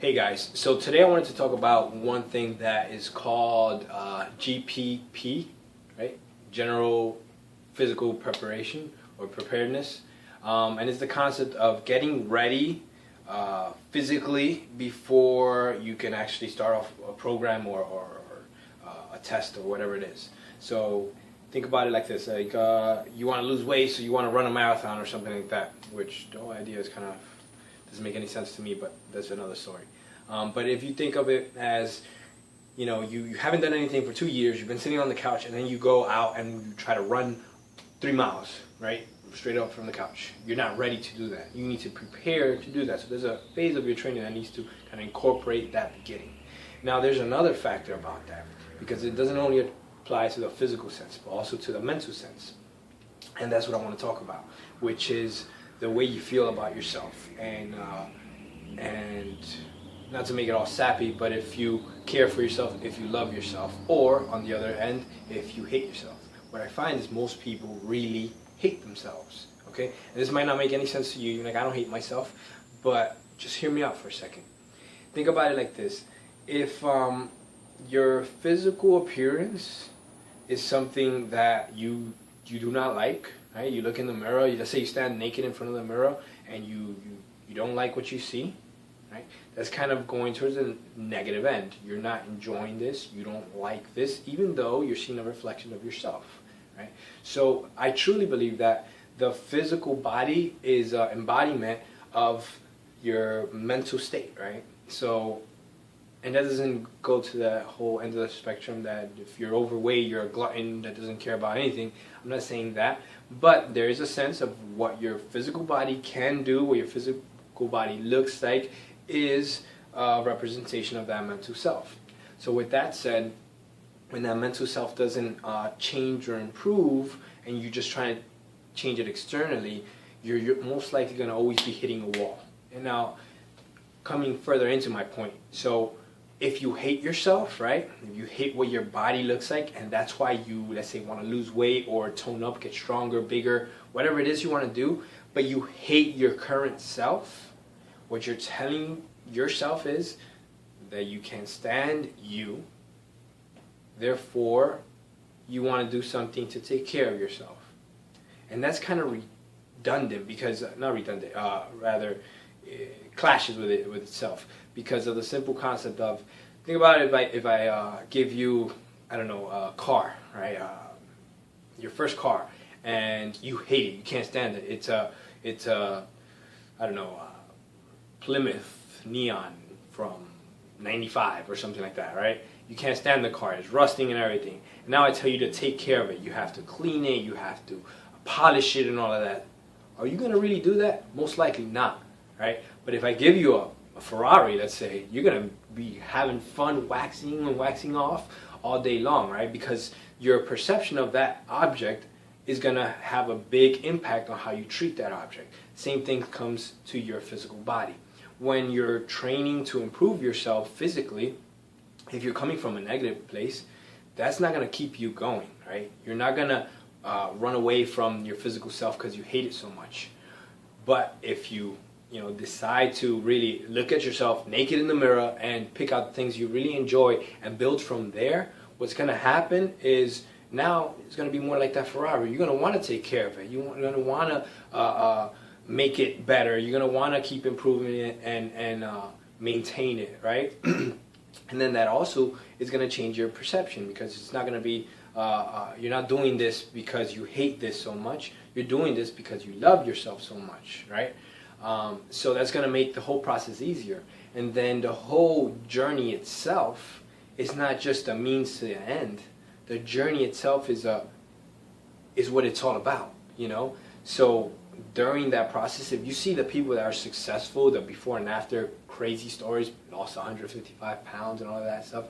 Hey guys, so today I wanted to talk about one thing that is called GPP, right? General Physical Preparation or Preparedness. And it's the concept of getting ready physically before you can actually start off a program or a test or whatever it is. So think about it like this, like you want to lose weight, so you want to run a marathon or something like that, which the whole idea is kind of doesn't make any sense to me, but that's another story. But if you think of it as, you know, you haven't done anything for 2 years, you've been sitting on the couch, and then you go out and you try to run 3 miles, right? Straight up from the couch. You're not ready to do that. You need to prepare to do that. So there's a phase of your training that needs to kind of incorporate that beginning. Now there's another factor about that, because it doesn't only apply to the physical sense, but also to the mental sense. And that's what I want to talk about, which is the way you feel about yourself. And not to make it all sappy, but if you care for yourself, if you love yourself, or on the other end, if you hate yourself. What I find is most people really hate themselves, okay? And this might not make any sense to you. You're like, I don't hate myself, but just hear me out for a second. Think about it like this. If your physical appearance is something that you do not like, right? You look in the mirror, let's say you stand naked in front of the mirror, and you don't like what you see, right? That's kind of going towards the negative end. You're not enjoying this, you don't like this, even though you're seeing a reflection of yourself, right? So I truly believe that the physical body is an embodiment of your mental state, right? So, and that doesn't go to the whole end of the spectrum that if you're overweight, you're a glutton that doesn't care about anything. I'm not saying that, but there is a sense of what your physical body can do, what your physical body looks like, is a representation of that mental self. So with that said, when that mental self doesn't change or improve, and you just try to change it externally, you're most likely going to always be hitting a wall. And now, coming further into my point, so if you hate yourself, right, if you hate what your body looks like, and that's why you, let's say, want to lose weight or tone up, get stronger, bigger, whatever it is you want to do, but you hate your current self, what you're telling yourself is that you can't stand you, therefore you want to do something to take care of yourself. And that's kind of redundant, because, not redundant, rather it clashes with itself, because of the simple concept of, think about it, if I give you, I don't know, a car, right, your first car, and you hate it, you can't stand it, it's a I don't know, Plymouth Neon from 95 or something like that, right? You can't stand the car, it's rusting and everything. And now I tell you to take care of it. You have to clean it, you have to polish it and all of that. Are you going to really do that? Most likely not, right? But if I give you a Ferrari, let's say, you're going to be having fun waxing and waxing off all day long, right? Because your perception of that object is going to have a big impact on how you treat that object. Same thing comes to your physical body. When you're training to improve yourself physically, if you're coming from a negative place, that's not going to keep you going, right? You're not going to run away from your physical self because you hate it so much. But if you decide to really look at yourself naked in the mirror and pick out the things you really enjoy and build from there, what's going to happen is now it's going to be more like that Ferrari. You're going to want to take care of it. You're going to want to make it better. You're going to want to keep improving it and maintain it, right? And then that also is going to change your perception, because it's not going to be, you're not doing this because you hate this so much. You're doing this because you love yourself so much, right? So that's going to make the whole process easier. And then the whole journey itself is not just a means to the end. The journey itself is what it's all about, you know? So during that process, if you see the people that are successful, the before and after crazy stories, lost 155 pounds and all of that stuff,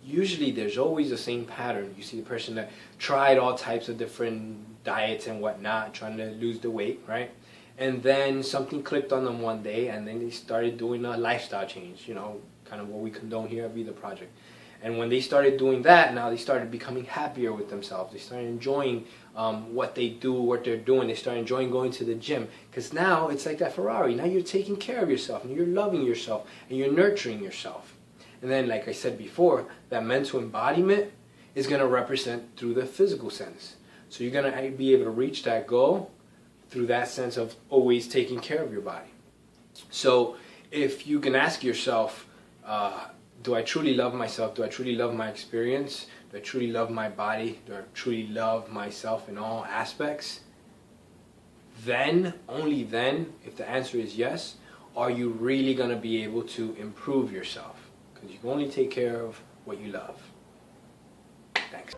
usually there's always the same pattern. You see the person that tried all types of different diets and whatnot, trying to lose the weight, right? And then something clicked on them one day, and then they started doing a lifestyle change, you know, kind of what we condone here at VIDAproject. And when they started doing that, now they started becoming happier with themselves. They started enjoying what they do, what they're doing. They started enjoying going to the gym. Because now it's like that Ferrari. Now you're taking care of yourself, and you're loving yourself, and you're nurturing yourself. And then, like I said before, that mental embodiment is going to represent through the physical sense. So you're going to be able to reach that goal through that sense of always taking care of your body. So if you can ask yourself, do I truly love myself? Do I truly love my experience? Do I truly love my body? Do I truly love myself in all aspects? Then, only then, if the answer is yes, are you really going to be able to improve yourself? Because you can only take care of what you love. Thanks.